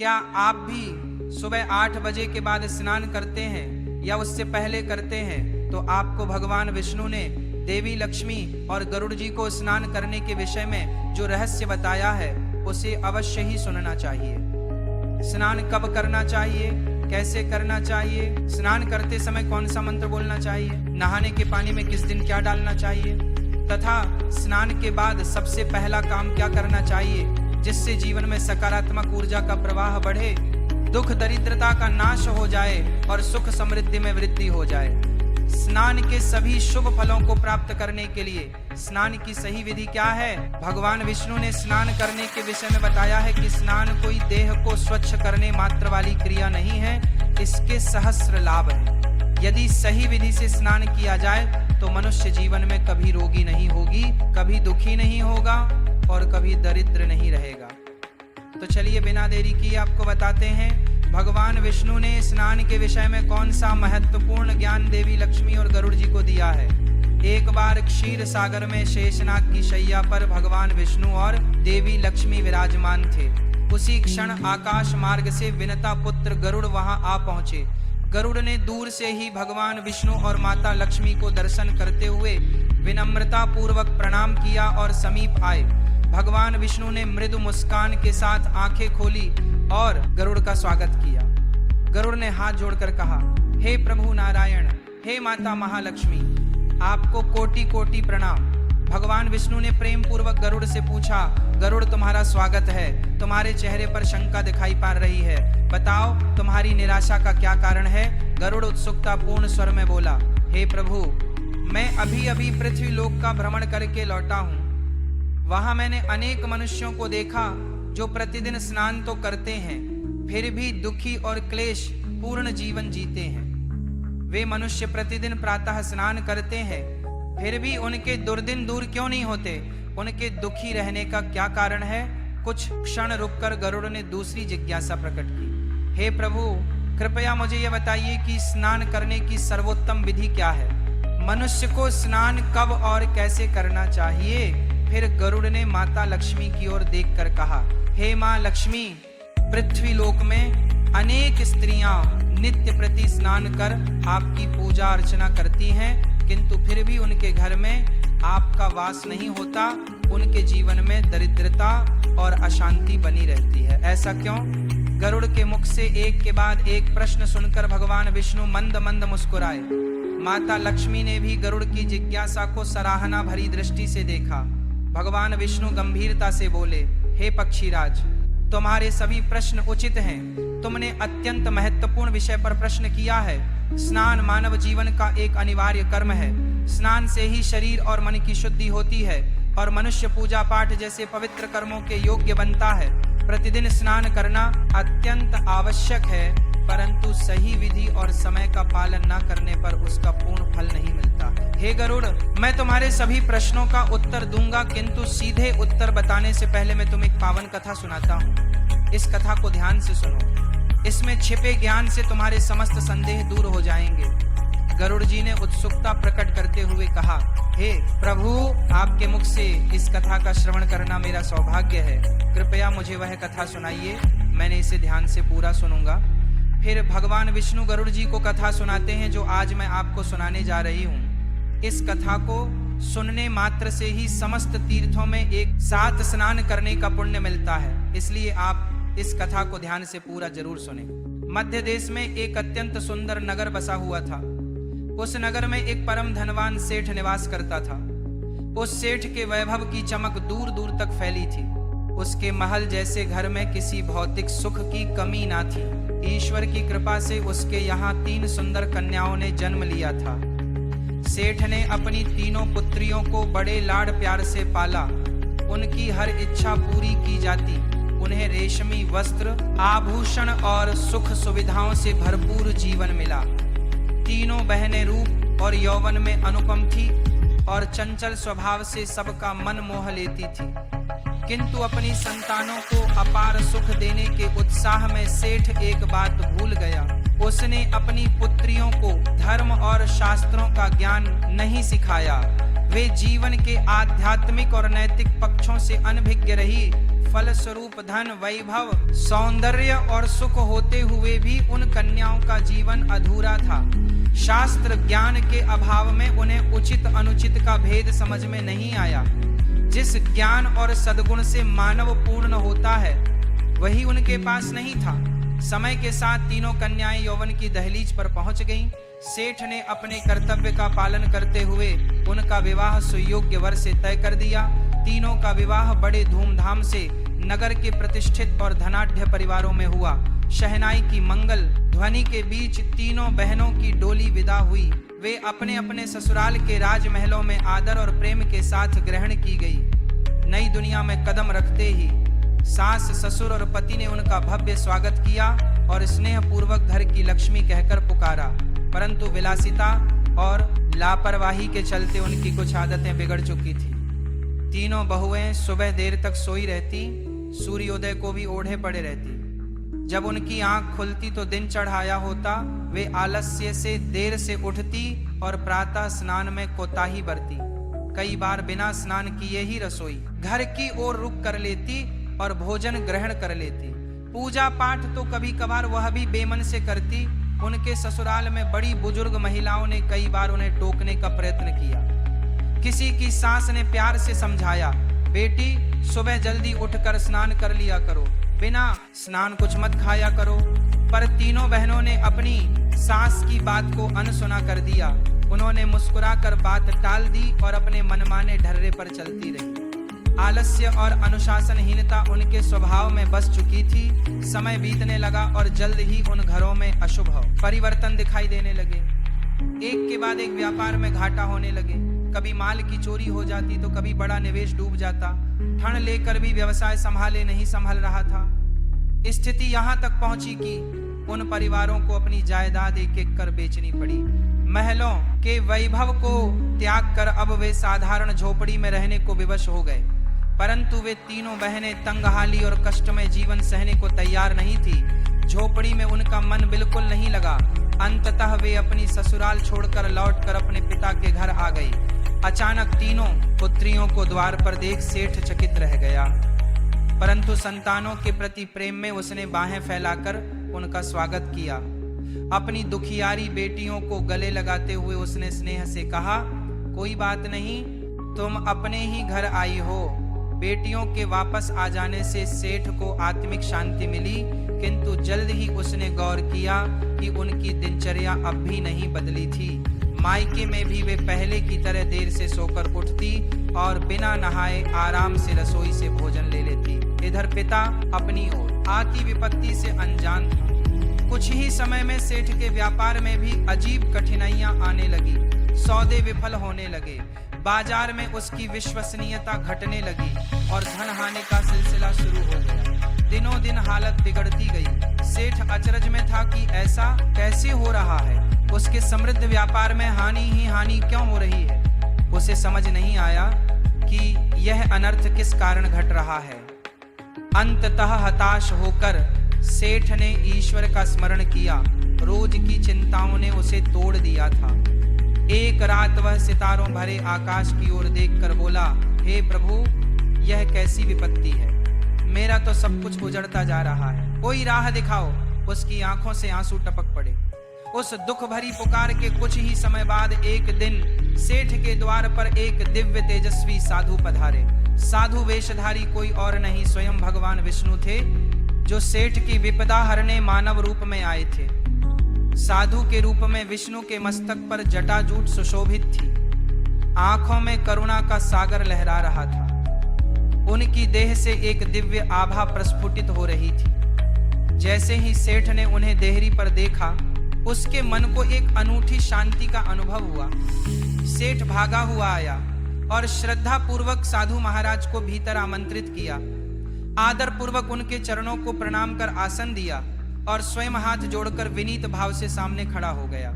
क्या आप भी सुबह 8 बजे के बाद स्नान करते हैं या उससे पहले करते हैं? तो आपको भगवान विष्णु ने देवी लक्ष्मी और गरुड़ जी को स्नान करने के विषय में जो रहस्य बताया है उसे अवश्य ही सुनना चाहिए। स्नान कब करना चाहिए, कैसे करना चाहिए, स्नान करते समय कौन सा मंत्र बोलना चाहिए, नहाने के पानी में किस दिन क्या डालना चाहिए, तथा स्नान के बाद सबसे पहला काम क्या करना चाहिए जिससे जीवन में सकारात्मक ऊर्जा का प्रवाह बढ़े, दुख दरिद्रता का नाश हो जाए और सुख समृद्धि में वृद्धि हो जाए। स्नान के सभी शुभ फलों को प्राप्त करने के लिए स्नान की सही विधि क्या है? भगवान विष्णु ने स्नान करने के विषय में बताया है कि स्नान कोई देह को स्वच्छ करने मात्र वाली क्रिया नहीं है, इसके सहस्र लाभ हैं। यदि सही विधि से स्नान किया जाए तो मनुष्य जीवन में कभी रोगी नहीं होगी, कभी दुखी नहीं होगा और कभी दरिद्र नहीं रहेगा। तो चलिए बिना देरी किए आपको बताते हैं भगवान विष्णु ने स्नान के विषय में कौन सा महत्वपूर्ण ज्ञान देवी लक्ष्मी और गरुड़ जी को दिया है। एक बार क्षीर सागर में शेषनाग की शैया पर भगवान विष्णु और देवी लक्ष्मी विराजमान थे। उसी क्षण आकाश मार्ग से विनता पुत्र गरुड़ वहां आ पहुंचे। गरुड़ ने दूर से ही भगवान विष्णु और माता लक्ष्मी को दर्शन करते हुए विनम्रता पूर्वक प्रणाम किया और समीप आए। भगवान विष्णु ने मृदु मुस्कान के साथ आंखें खोली और गरुड़ का स्वागत किया। गरुड़ ने हाथ जोड़कर कहा, हे प्रभु नारायण, हे माता महालक्ष्मी, आपको कोटि कोटि प्रणाम। भगवान विष्णु ने प्रेम पूर्वक गरुड़ से पूछा, गरुड़ तुम्हारा स्वागत है, तुम्हारे चेहरे पर शंका दिखाई पड़ रही है, बताओ तुम्हारी निराशा का क्या कारण है? गरुड़ उत्सुकता पूर्ण स्वर में बोला, हे प्रभु, मैं अभी अभी पृथ्वी लोक का भ्रमण करके लौटा हूँ। वहां मैंने अनेक मनुष्यों को देखा जो प्रतिदिन स्नान तो करते हैं फिर भी दुखी और क्लेश पूर्ण जीवन जीते हैं। वे मनुष्य प्रतिदिन प्रातः स्नान करते हैं फिर भी उनके दुर्दिन दूर क्यों नहीं होते? उनके दुखी रहने का क्या कारण है? कुछ क्षण रुककर गरुड़ ने दूसरी जिज्ञासा प्रकट की, हे प्रभु, कृपया मुझे यह बताइए कि स्नान करने की सर्वोत्तम विधि क्या है? मनुष्य को स्नान कब और कैसे करना चाहिए? फिर गरुड़ ने माता लक्ष्मी की ओर देखकर कहा, हे माँ लक्ष्मी, पृथ्वी लोक में अनेक स्त्रियां नित्य प्रति स्नान कर आपकी पूजा अर्चना करती हैं, किंतु फिर भी उनके घर में आपका वास नहीं होता, उनके जीवन में दरिद्रता और अशांति बनी रहती है। ऐसा क्यों? गरुड़ के मुख से एक के बाद एक प्रश्न सुनकर भगवान विष्णु मंद मंद मुस्कुराए। माता लक्ष्मी ने भी गरुड़ की जिज्ञासा को सराहना भरी दृष्टि से देखा। भगवान विष्णु गंभीरता से बोले, हे पक्षीराज, तुम्हारे सभी प्रश्न उचित हैं। तुमने अत्यंत महत्वपूर्ण विषय पर प्रश्न किया है। स्नान मानव जीवन का एक अनिवार्य कर्म है। स्नान से ही शरीर और मन की शुद्धि होती है और मनुष्य पूजा पाठ जैसे पवित्र कर्मों के योग्य बनता है। प्रतिदिन स्नान करना अत्यंत आवश्यक है, परंतु सही विधि और समय का पालन न करने पर उसका पूर्ण फल नहीं मिलता। हे गरुड़, मैं तुम्हारे सभी प्रश्नों का उत्तर दूंगा, किंतु सीधे उत्तर बताने से पहले मैं तुम्हें एक पावन कथा सुनाता हूँ। इस कथा को ध्यान से सुनो, इसमें छिपे ज्ञान से तुम्हारे समस्त संदेह दूर हो जाएंगे। गरुड़ जी ने उत्सुकता प्रकट करते हुए कहा, हे प्रभु, आपके मुख से इस कथा का श्रवण करना मेरा सौभाग्य है। कृपया मुझे वह कथा सुनाइए, मैंने इसे ध्यान से पूरा सुनूंगा। फिर भगवान विष्णु गरुड़ जी को कथा सुनाते हैं जो आज मैं आपको सुनाने जा रही हूँ। इस कथा को सुनने मात्र से ही समस्त तीर्थों में एक साथ स्नान करने का पुण्य मिलता है, इसलिए आप इस कथा को ध्यान से पूरा जरूर सुने। मध्य देश में एक अत्यंत सुंदर नगर बसा हुआ था। उस नगर में एक परम धनवान सेठ निवास करता था। उस सेठ के वैभव की चमक दूर दूर तक फैली थी। उसके महल जैसे घर में किसी भौतिक सुख की कमी ना थी। ईश्वर की कृपा से उसके यहाँ 3 सुंदर कन्याओं ने जन्म लिया था। सेठ ने अपनी तीनों पुत्रियों को बड़े लाड प्यार से पाला। उनकी हर इच्छा पूरी की जाती। उन्हें रेशमी वस्त्र, आभूषण और सुख सुविधाओं से भरपूर जीवन मिला। तीनों बहनें रूप और यौवन में अनुपम थी और चंचल स्वभाव से सबका मन मोह लेती थी। किंतु अपनी संतानों को अपार सुख देने के उत्साह में सेठ एक बात भूल गया। उसने अपनी पुत्रियों को धर्म और शास्त्रों का ज्ञान नहीं सिखाया। वे जीवन के आध्यात्मिक और नैतिक पक्षों से अनभिज्ञ रही। फल स्वरूप धन, वैभव, सौंदर्य और सुख होते हुए भी उन कन्याओं का जीवन अधूरा था। शास्त्र ज्ञान के अभाव में उन्हें उचित अनुचित का भेद समझ में नहीं आया। जिस ज्ञान और सद्गुण से मानव पूर्ण होता है वही उनके पास नहीं था। समय के साथ तीनों कन्याएं यौवन की दहलीज पर पहुंच गईं। सेठ ने अपने कर्तव्य का पालन करते हुए उनका विवाह सुयोग्य वर से तय कर दिया। तीनों का विवाह बड़े धूमधाम से नगर के प्रतिष्ठित और धनाढ्य परिवारों में हुआ। शहनाई की मंगल ध्वनि के बीच तीनों बहनों की डोली विदा हुई। वे अपने अपने ससुराल के राजमहलों में आदर और प्रेम के साथ ग्रहण की गई। नई दुनिया में कदम रखते ही सास, ससुर और पति ने उनका भव्य स्वागत किया और स्नेह पूर्वक घर की लक्ष्मी कहकर पुकारा। परंतु विलासिता और लापरवाही के चलते उनकी कुछ आदतें बिगड़ चुकी थी। तीनों बहुएं सुबह देर तक सोई रहती, सूर्योदय को भी ओढ़े पड़े रहती। जब उनकी आंख खुलती तो दिन चढ़ाया होता। वे आलस्य से देर से उठती और प्रातः स्नान में कोताही बरती। कई बार बिना स्नान किए ही रसोई घर की ओर रुख कर लेती और भोजन ग्रहण कर लेती। पूजा पाठ तो कभी कभार वह भी बेमन से करती। उनके ससुराल में बड़ी बुजुर्ग महिलाओं ने कई बार उन्हें टोकने का प्रयत्न किया। किसी की सास ने प्यार से समझाया, बेटी सुबह जल्दी उठकर स्नान कर लिया करो, बिना स्नान कुछ मत खाया करो। पर तीनों बहनों ने अपनी सास की बात को अनसुना कर दिया। उन्होंने मुस्कुराकर बात टाल दी और अपने मनमाने ढर्रे पर चलती रही। आलस्य और अनुशासनहीनता उनके स्वभाव में बस चुकी थी। समय बीतने लगा और जल्द ही उन घरों में अशुभ परिवर्तन दिखाई देने लगे। एक के बाद एक व्यापार में घाटा होने लगे। कभी माल की चोरी हो जाती तो कभी बड़ा निवेश डूब जाता। ठण लेकर भी व्यवसाय संभाले नहीं संभल रहा था। स्थिति यहाँ तक पहुंची कि उन परिवारों को अपनी जायदाद एक एक कर बेचनी पड़ी। महलों के वैभव को त्याग कर अब वे साधारण झोपड़ी में रहने को विवश हो गए। परंतु वे तीनों बहनें तंगहाली और कष्टमय जीवन सहने को तैयार नहीं थी। झोपड़ी में उनका मन बिल्कुल नहीं लगा। अंततः वे अपनी ससुराल छोड़कर लौटकर अपने पिता के घर आ गई। अचानक तीनों पुत्रियों को द्वार पर देख सेठ चकित रह गया। परंतु संतानों के प्रति प्रेम में उसने बाहें फैलाकर उनका स्वागत किया। अपनी दुखियारी बेटियों को गले लगाते हुए उसने स्नेह से कहा, कोई बात नहीं, तुम अपने ही घर आई हो। बेटियों के वापस आ जाने से सेठ को आत्मिक शांति मिली, किंतु जल्द ही उसने गौर किया कि उनकी दिनचर्या अब भी नहीं बदली थी। मायके में भी वे पहले की तरह देर से सोकर उठती और बिना नहाए आराम से रसोई से भोजन ले लेती। इधर पिता अपनी ओर आती विपत्ति से अनजान था। कुछ ही समय में सेठ के व्यापार में भी अजीब कठिनाइयां आने लगी। सौदे विफल होने लगे। बाजार में उसकी विश्वसनीयता घटने लगी और धन हानि का सिलसिला शुरू हो गया। दिनों दिन हालत बिगड़ती गई। सेठ अचरज में था कि ऐसा कैसे हो रहा है। उसके समृद्ध व्यापार में हानि ही हानि क्यों हो रही है। उसे समझ नहीं आया कि यह अनर्थ किस कारण घट रहा है। अंततः हताश होकर सेठ ने ईश्वर का स्मरण किया। रोज की चिंताओं ने उसे तोड़ दिया था। एक रात वह सितारों भरे आकाश की ओर देखकर बोला, हे प्रभु, यह कैसी विपत्ति है। मेरा तो सब कुछ उजड़ता जा रहा है, कोई राह दिखाओ। उसकी आंखों से आंसू टपक पड़े। उस दुख भरी पुकार के कुछ ही समय बाद एक दिन सेठ के द्वार पर एक दिव्य तेजस्वी साधु पधारे। साधु वेशधारी कोई और नहीं, स्वयं भगवान विष्णु थे, जो सेठ की विपदा हरने मानव रूप में आए थे। साधु के रूप में विष्णु के मस्तक पर जटाजूट सुशोभित थी। आंखों में करुणा का सागर लहरा रहा था। उनकी देह से एक दिव्य आभा प्रस्फुटित हो रही थी। जैसे ही सेठ ने उन्हें देहरी पर देखा, उसके मन को एक अनूठी शांति का अनुभव हुआ। सेठ भागा हुआ आया और श्रद्धा पूर्वक साधु महाराज को भीतर आमंत्रित किया। आदर पूर्वक उनके चरणों को प्रणाम कर आसन दिया और स्वयं हाथ जोड़कर विनीत भाव से सामने खड़ा हो गया।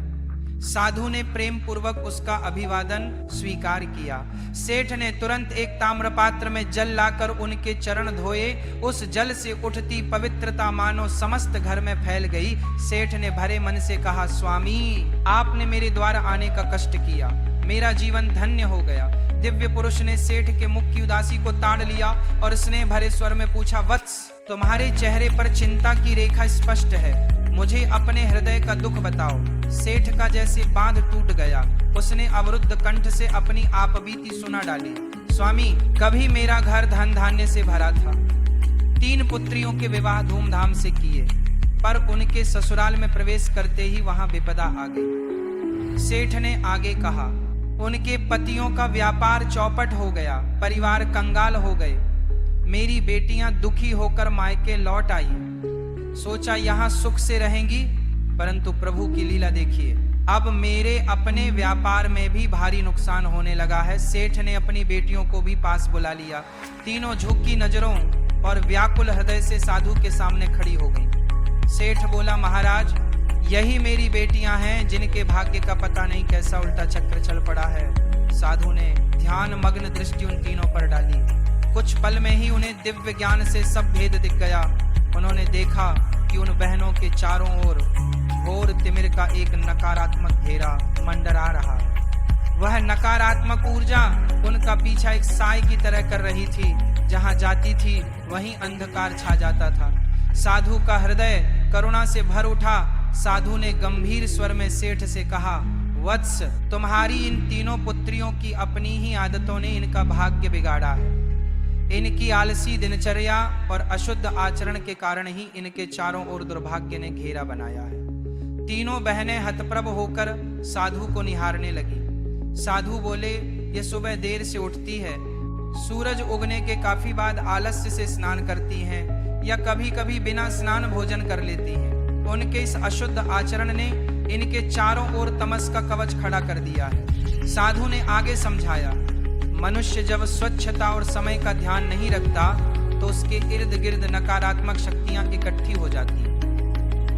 साधु ने प्रेम पूर्वक उसका अभिवादन स्वीकार किया। सेठ ने तुरंत एक ताम्र पात्र में जल लाकर उनके चरण धोए। उस जल से उठती पवित्रता मानो समस्त घर में फैल गई। सेठ ने भरे मन से कहा, स्वामी, आपने मेरे द्वार आने का कष्ट किया। मेरा जीवन धन्य हो गया। दिव्य पुरुष ने सेठ के मुख की उदासी को ताड़ लिया और स्नेह भरे स्वर में पूछा, वत्स, तुम्हारे चेहरे पर चिंता की रेखा स्पष्ट है, मुझे अपने हृदय का दुख बताओ। सेठ का जैसे बांध टूट गया, उसने अवरुद्ध कंठ से अपनी आपबीती सुना डाली। स्वामी, कभी मेरा घर धन धान्य से भरा था, 3 पुत्रियों के विवाह धूमधाम से किए, पर उनके ससुराल में प्रवेश करते ही वहां विपदा आ गई। सेठ ने आगे कहा, उनके पतियों का व्यापार चौपट हो गया, परिवार कंगाल हो गए। मेरी बेटियां दुखी होकर मायके लौट आई। सोचा यहाँ सुख से रहेंगी, परंतु प्रभु की लीला देखिए, अब मेरे अपने व्यापार में भी भारी नुकसान होने लगा है। सेठ ने अपनी बेटियों को भी पास बुला लिया। तीनों झुकी नजरों और व्याकुल हृदय से साधु के सामने खड़ी हो गईं। सेठ बोला, महाराज, यही मेरी बेटियां हैं जिनके भाग्य का पता नहीं कैसा उल्टा चक्र चल पड़ा है। साधु ने ध्यान मग्न दृष्टि उन तीनों पर डाली। कुछ पल में ही उन्हें दिव्य ज्ञान से सब भेद दिख गया। उन्होंने देखा कि उन बहनों के चारों ओर घोर तिमिर का एक नकारात्मक घेरा मंडरा रहा है। वह नकारात्मक ऊर्जा उनका पीछा एक साई की तरह कर रही थी। जहां जाती थी वहीं अंधकार छा जाता था। साधु का हृदय करुणा से भर उठा। साधु ने गंभीर स्वर में सेठ से कहा, वत्स, तुम्हारी इन तीनों पुत्रियों की अपनी ही आदतों ने इनका भाग्य बिगाड़ा है। इनकी आलसी दिनचर्या और अशुद्ध आचरण के कारण ही इनके चारों ओर दुर्भाग्य ने घेरा बनाया है। तीनों बहनें हतप्रभ होकर साधु को निहारने लगी। साधु बोले, ये सुबह देर से उठती है, सूरज उगने के काफी बाद आलस्य से स्नान करती हैं या कभी कभी बिना स्नान भोजन कर लेती हैं। उनके इस अशुद्ध आचरण ने इनके चारों ओर तमस का कवच खड़ा कर दिया है। साधु ने आगे समझाया, मनुष्य जब स्वच्छता और समय का ध्यान नहीं रखता तो उसके इर्द गिर्द नकारात्मक शक्तियां इकट्ठी हो जाती हैं।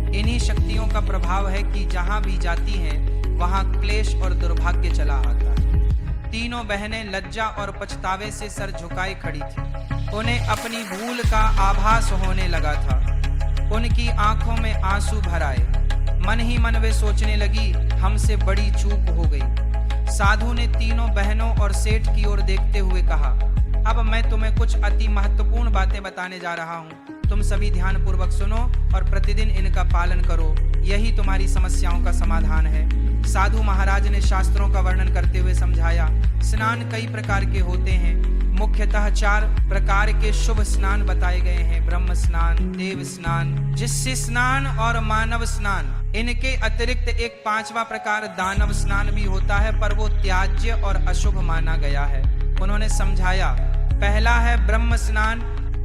इन्हीं शक्तियों का प्रभाव है कि जहां भी जाती हैं वहां क्लेश और दुर्भाग्य चला आता है। तीनों बहनें लज्जा और पछतावे से सर झुकाए खड़ी थी। उन्हें अपनी भूल का आभास होने लगा था। उनकी आंखों में आंसू भर आए। मन ही मन वे सोचने लगी, हमसे बड़ी चूक हो गई। साधु ने तीनों बहनों और सेठ की ओर देखते हुए कहा, अब मैं तुम्हें कुछ अति महत्वपूर्ण बातें बताने जा रहा हूँ। तुम सभी ध्यान पूर्वक सुनो और प्रतिदिन इनका पालन करो, यही तुम्हारी समस्याओं का समाधान है। साधु महाराज ने शास्त्रों का वर्णन करते हुए समझाया, स्नान कई प्रकार के होते हैं। मुख्यतः 4 प्रकार के शुभ स्नान बताए गए हैं, ब्रह्म स्नान, देव स्नान, जिससे स्नान और मानव स्नान। इनके अतिरिक्त एक 5वां प्रकार दानव स्नान भी होता है, पर वो त्याज्य और अशुभ माना गया है। उन्होंने समझाया, पहला है ब्रह्म स्नान।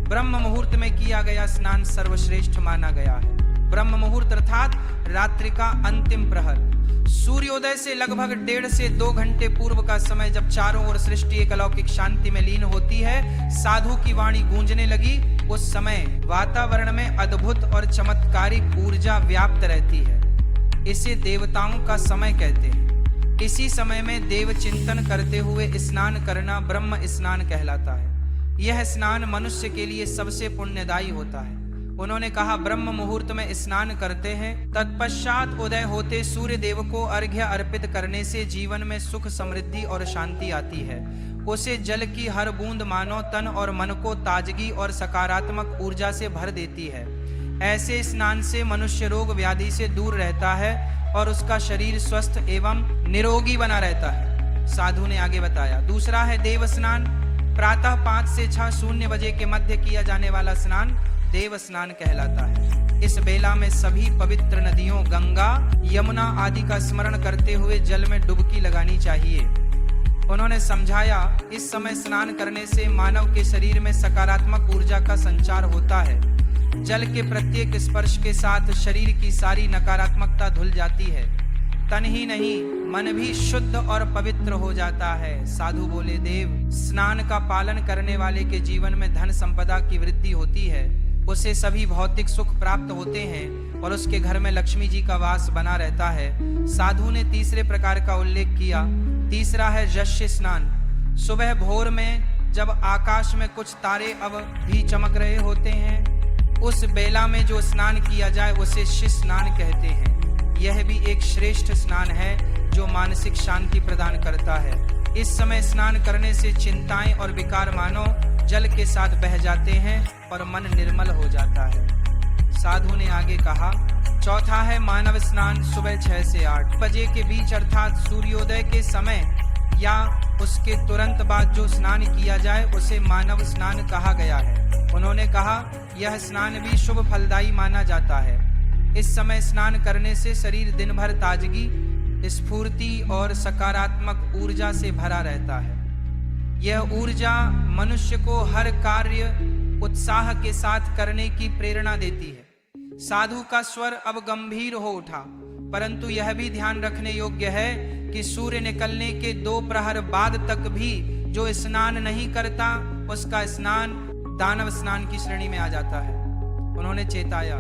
ब्रह्म मुहूर्त में किया गया स्नान सर्वश्रेष्ठ माना गया है। ब्रह्म मुहूर्त अर्थात रात्रि का अंतिम प्रहर, सूर्योदय से लगभग 1.5 से 2 घंटे पूर्व का समय, जब चारों ओर सृष्टि एक अलौकिक शांति में लीन होती है। साधु की वाणी गूंजने लगी। उस समय वातावरण में अद्भुत और चमत्कारिक ऊर्जा व्याप्त रहती है। इसे देवताओं का समय कहते हैं। इसी समय में देव चिंतन करते हुए स्नान करना ब्रह्म स्नान कहलाता है। यह स्नान मनुष्य के लिए सबसे पुण्यदायी होता है। उन्होंने कहा, ब्रह्म मुहूर्त में स्नान करते हैं, तत्पश्चात उदय होते सूर्य देव को अर्घ्य अर्पित करने से जीवन में सुख, समृद्धि और शांति आती है। उसे जल की हर बूंद मानो तन और मन को ताजगी और सकारात्मक ऊर्जा से भर देती है। ऐसे स्नान से मनुष्य रोग व्याधि से दूर रहता है और उसका शरीर स्वस्थ एवं निरोगी बना रहता है। साधु ने आगे बताया, दूसरा है देव स्नान। प्रातः 5 से 6:00 बजे के मध्य किया जाने वाला स्नान देव स्नान कहलाता है। इस बेला में सभी पवित्र नदियों गंगा, यमुना आदि का स्मरण करते हुए जल में डुबकी लगानी चाहिए। उन्होंने समझाया, इस समय स्नान करने से मानव के शरीर में सकारात्मक ऊर्जा का संचार होता है। जल के प्रत्येक स्पर्श के साथ शरीर की सारी नकारात्मकता धुल जाती है। तन ही नहीं, मन भी शुद्ध और पवित्र हो जाता है। साधु बोले, देव स्नान का पालन करने वाले के जीवन में धन संपदा की वृद्धि होती है, उसे सभी भौतिक सुख प्राप्त होते हैं और उसके घर में लक्ष्मी जी का वास बना रहता है। साधु ने तीसरे प्रकार का उल्लेख किया। तीसरा है यश्य स्नान। सुबह भोर में जब आकाश में कुछ तारे अब भी चमक रहे होते हैं, उस बेला में जो स्नान किया जाए उसे शिश स्नान कहते हैं। यह भी एक श्रेष्ठ स्नान है जो मानसिक शांति प्रदान करता है। इस समय स्नान करने से चिंताएं और विकार मानो जल के साथ बह जाते हैं और मन निर्मल हो जाता है। साधु ने आगे कहा, चौथा है मानव स्नान सुबह 6 से 8 बजे के बीच अर्थात सूर्योदय के समय या उसके तुरंत बाद जो स्नान किया जाए उसे मानव स्नान कहा गया है। उन्होंने कहा, यह स्नान भी शुभ फलदायी माना जाता है। इस समय स्नान करने से शरीर दिन भर ताजगी, स्फूर्ति और सकारात्मक ऊर्जा से भरा रहता है। यह ऊर्जा मनुष्य को हर कार्य उत्साह के साथ करने की प्रेरणा देती है। साधु का स्वर अब गंभीर हो उठा, परंतु यह भी ध्यान रखने योग्य है कि सूर्य निकलने के 2 प्रहर बाद तक भी जो स्नान नहीं करता उसका स्नान दानव स्नान की श्रेणी में आ जाता है। उन्होंने चेताया,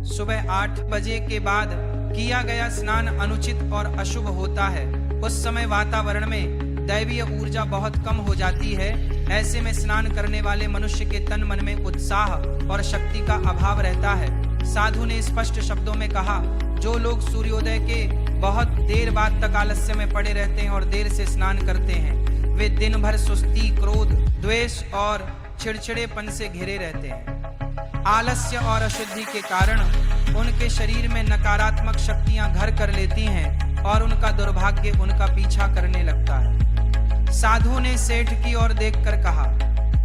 सुबह 8 बजे के बाद किया गया स्नान अनुचित और अशुभ होता है। उस समय वातावरण में दैवीय ऊर्जा बहुत कम हो जाती है। ऐसे में स्नान करने वाले मनुष्य के तन मन में उत्साह और शक्ति का अभाव रहता है। साधु ने स्पष्ट शब्दों में कहा, जो लोग सूर्योदय के बहुत देर बाद तक आलस्य में पड़े रहते हैं और देर से स्नान करते हैं, वे दिन भर सुस्ती, क्रोध, द्वेष और चिड़चिड़ेपन से घिरे रहते हैं। आलस्य और अशुद्धि के कारण उनके शरीर में नकारात्मक शक्तियां घर कर लेती हैं और उनका दुर्भाग्य उनका पीछा करने लगता है। साधु ने सेठ की ओर देखकर कहा,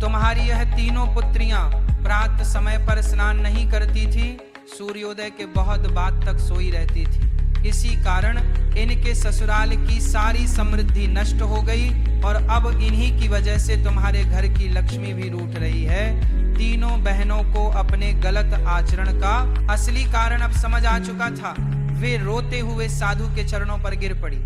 तुम्हारी यह तीनों पुत्रियां प्रातः समय पर स्नान नहीं करती थी, सूर्योदय के बहुत बाद तक सोई रहती थी। इसी कारण इनके ससुराल की सारी समृद्धि नष्ट हो गई और अब इन्हीं की वजह से तुम्हारे घर की लक्ष्मी भी रूठ रही है। तीनों बहनों को अपने गलत आचरण का असली कारण अब समझ आ चुका था। वे रोते हुए साधु के चरणों पर गिर पड़ी।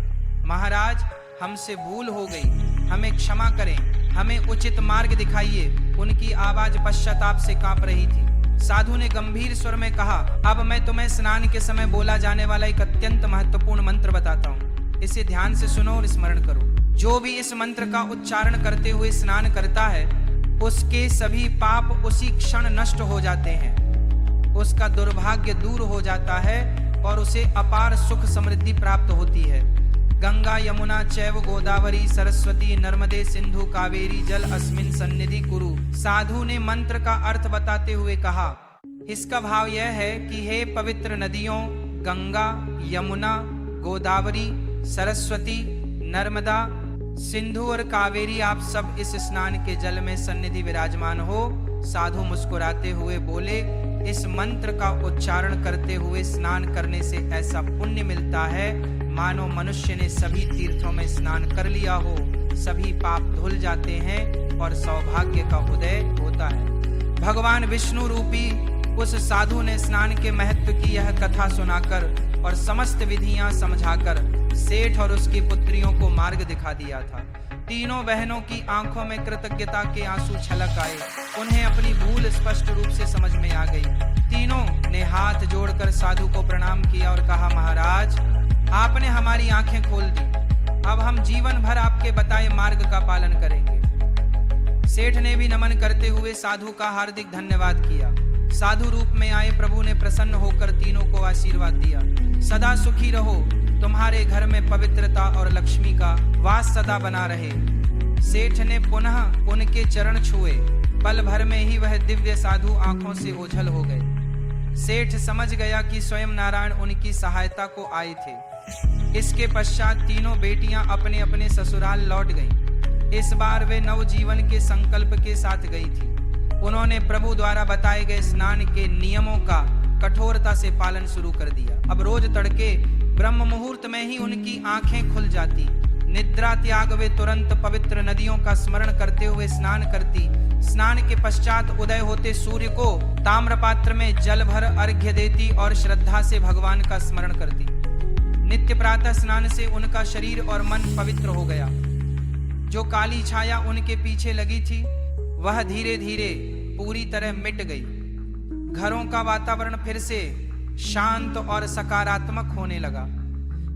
महाराज, हमसे भूल हो गई, हमें क्षमा करें, हमें उचित मार्ग दिखाइए। उनकी आवाज पश्चाताप से कांप रही थी। साधु ने गंभीर स्वर में कहा, अब मैं तुम्हें स्नान के समय बोला जाने वाला एक अत्यंत महत्वपूर्ण मंत्र बताता हूँ। इसे ध्यान से सुनो और स्मरण करो। जो भी इस मंत्र का उच्चारण करते हुए स्नान करता है, उसके सभी पाप उसी क्षण नष्ट हो जाते हैं, उसका दुर्भाग्य दूर हो जाता है और उसे अपार सुख समृद्धि प्राप्त होती है। गंगा यमुना चैव गोदावरी सरस्वती नर्मदे सिंधु कावेरी जल अस्मिन सन्निधि कुरु। साधु ने मंत्र का अर्थ बताते हुए कहा, इसका भाव यह है कि हे पवित्र नदियों गंगा, यमुना, गोदावरी, सरस्वती, नर्मदा, सिंधु और कावेरी, आप सब इस स्नान के जल में सन्निधि विराजमान हो। साधु मुस्कुराते हुए बोले, इस मंत्र का उच्चारण करते हुए स्नान करने से ऐसा पुण्य मिलता है मानो मनुष्य ने सभी तीर्थों में स्नान कर लिया हो। सभी पाप धुल जाते हैं और सौभाग्य का उदय होता है। भगवान विष्णु रूपी उस साधु ने स्नान के महत्व की यह कथा सुनाकर और समस्त विधियां समझाकर सेठ और उसकी पुत्रियों को मार्ग दिखा दिया था। तीनों बहनों की आंखों में कृतज्ञता के आंसू छलक आए। उन्हें अपनी भूल स्पष्ट रूप से समझ में आ गई। तीनों ने हाथ जोड़कर साधु को प्रणाम किया और कहा, महाराज, आपने हमारी आंखें खोल दी। अब हम जीवन भर आपके बताए मार्ग का पालन करेंगे। सेठ ने भी नमन करते हुए साधु का हार्दिक धन्यवाद किया। साधु रूप में आए प्रभु ने प्रसन्न होकर तीनों को आशीर्वाद दिया। सदा सुखी रहो, तुम्हारे घर में पवित्रता और लक्ष्मी का वास सदा बना रहे। सेठ ने पुनः उनके चरण छुए। पल भर में ही वह दिव्य साधु आंखों से ओझल हो गए। सेठ समझ गया कि स्वयं नारायण उनकी सहायता को आए थे। इसके पश्चात तीनों बेटियां अपने अपने ससुराल लौट गईं। इस बार वे नवजीवन के संकल्प के साथ गई थी। उन्होंने प्रभु द्वारा बताए गए स्नान के नियमों का कठोरता से पालन शुरू कर दिया। अब रोज तड़के ब्रह्म मुहूर्त में ही उनकी आंखें खुल जाती। निद्रा त्याग वे तुरंत पवित्र नदियों का स्मरण करते हुए स्नान करती। स्नान के पश्चात उदय होते सूर्य को ताम्रपात्र में जल भर अर्घ्य देती और श्रद्धा से भगवान का स्मरण करती। नित्य प्रातः स्नान से उनका शरीर और मन पवित्र हो गया। जो काली छाया उनके पीछे लगी थी वह धीरे धीरे पूरी तरह मिट गई। घरों का वातावरण फिर से शांत और सकारात्मक होने लगा।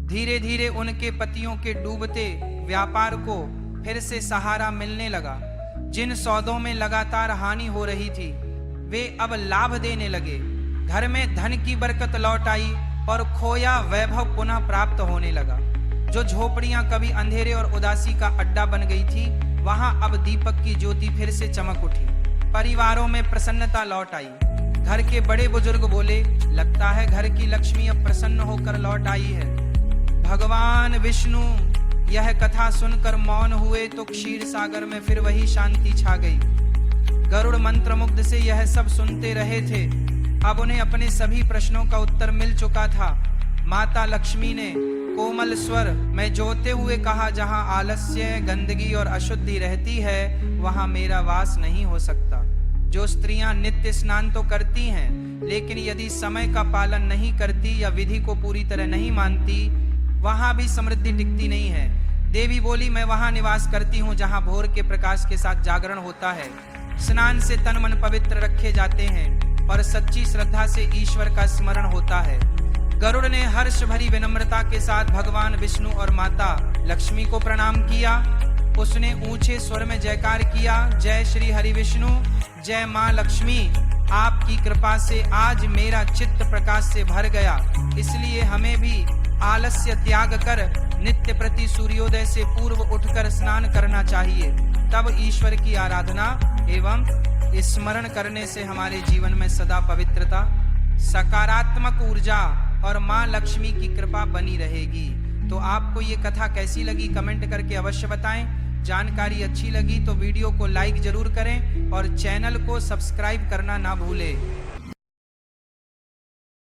धीरे धीरे उनके पतियों के डूबते व्यापार को फिर से सहारा मिलने लगा। जिन सौदों में लगातार हानि हो रही थी वे अब लाभ देने लगे। घर में धन की बरकत लौट आई और खोया वैभव पुनः प्राप्त होने लगा। जो झोपड़ियां कभी अंधेरे और उदासी का अड्डा बन गई थी, वहां अब दीपक की ज्योति फिर से चमक उठी। परिवारों में प्रसन्नता लौट आई। घर के बड़े बुजुर्ग बोले, लगता है घर की लक्ष्मी अब प्रसन्न होकर लौट आई है। भगवान विष्णु यह कथा सुनकर मौन हुए तो क्षीर सागर में फिर वही शांति छा गई। गरुड़ मंत्रमुग्ध से यह सब सुनते रहे थे। अब उन्हें अपने सभी प्रश्नों का उत्तर मिल चुका था। माता लक्ष्मी ने कोमल स्वर में जोते हुए कहा, जहां आलस्य, गंदगी और अशुद्धि रहती है, वहां मेरा वास नहीं हो सकता। जो स्त्रियां नित्य स्नान तो करती हैं, लेकिन यदि समय का पालन नहीं करती या विधि को पूरी तरह नहीं मानती, वहां भी समृद्धि टिकती नहीं है। देवी बोली, मैं वहां निवास करती हूं जहां भोर के प्रकाश के साथ जागरण होता है, स्नान से तन मन पवित्र रखे जाते हैं और सच्ची श्रद्धा से ईश्वर का स्मरण होता है। गरुड़ ने हर्ष भरी विनम्रता के साथ भगवान विष्णु और माता लक्ष्मी को प्रणाम किया। उसने ऊंचे स्वर में जयकार किया, जय श्री हरि विष्णु, जय मां लक्ष्मी। आपकी कृपा से आज मेरा चित्त प्रकाश से भर गया, इसलिए हमें भी आलस्य त्याग कर नित्य प्रति सूर्योदय से पूर्व उठकर स्नान करना चाहिए। तब ईश्वर की आराधना एवं स्मरण करने से हमारे जीवन में सदा पवित्रता, सकारात्मक ऊर्जा और मां लक्ष्मी की कृपा बनी रहेगी। तो आपको ये कथा कैसी लगी कमेंट करके अवश्य बताएं। जानकारी अच्छी लगी तो वीडियो को लाइक जरूर करें और चैनल को सब्सक्राइब करना ना भूलें।